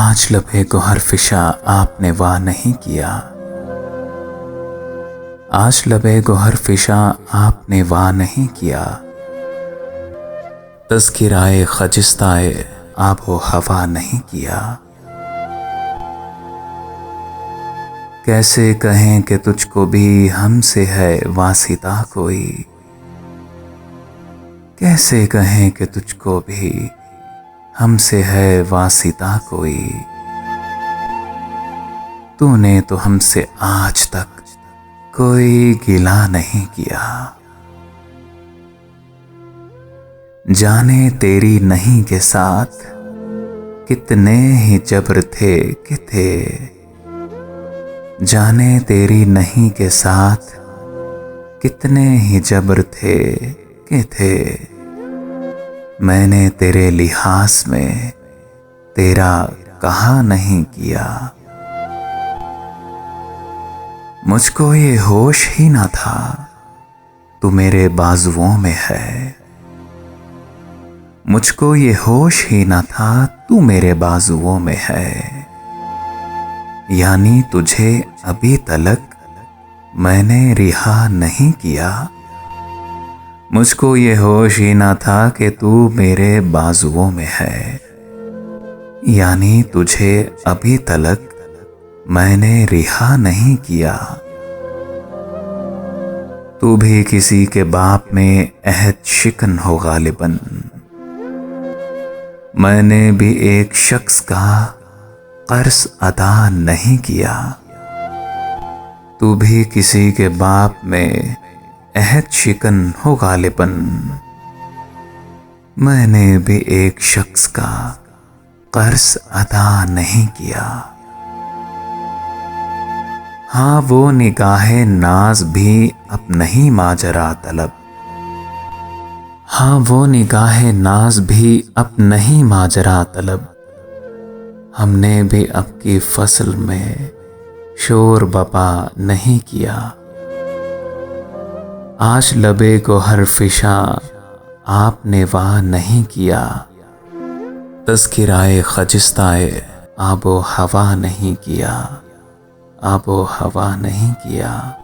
आज लबे गोहर फिशा आपने वाह नहीं किया। आज लबे गोहर फिशा आपने वाह नहीं किया। तज़किराए खजिस्ताए आबो हवा नहीं किया। कैसे कहें कि तुझको भी हमसे है वासिता कोई। कैसे कहें कि तुझको भी हमसे है वासिता कोई। तूने तो हमसे आज तक कोई गिला नहीं किया। जाने तेरी नहीं के साथ कितने ही जबर थे कि थे। जाने तेरी नहीं के साथ कितने ही जबर थे कि थे। मैंने तेरे लिहाज में तेरा कहा नहीं किया। मुझको ये होश ही ना था तू मेरे बाजुओं में है। मुझको ये होश ही ना था तू मेरे बाजुओं में है। यानी तुझे अभी तलक मैंने रिहा नहीं किया। मुझको ये होश ही ना था कि तू मेरे बाजुओं में है। यानी तुझे अभी तलक मैंने रिहा नहीं किया। तू भी किसी के बाप में अहद शिकन हो गालिबन। मैंने भी एक शख्स का कर्ज अदा नहीं किया। तू भी किसी के बाप में अहद शिकन हो गालिबन। मैंने भी एक शख्स का कर्ज अदा नहीं किया। हाँ वो निगाहे नाज भी अब नहीं माजरा तलब। हाँ वो निगाहे नाज भी अब नहीं माजरा तलब। हमने भी अब की फसल में शोर बपा नहीं किया। आज लबे को हर फिशा आपने वाह नहीं किया। तज़किराए खजिस्ताए आबो हवा नहीं किया। आबो हवा नहीं किया।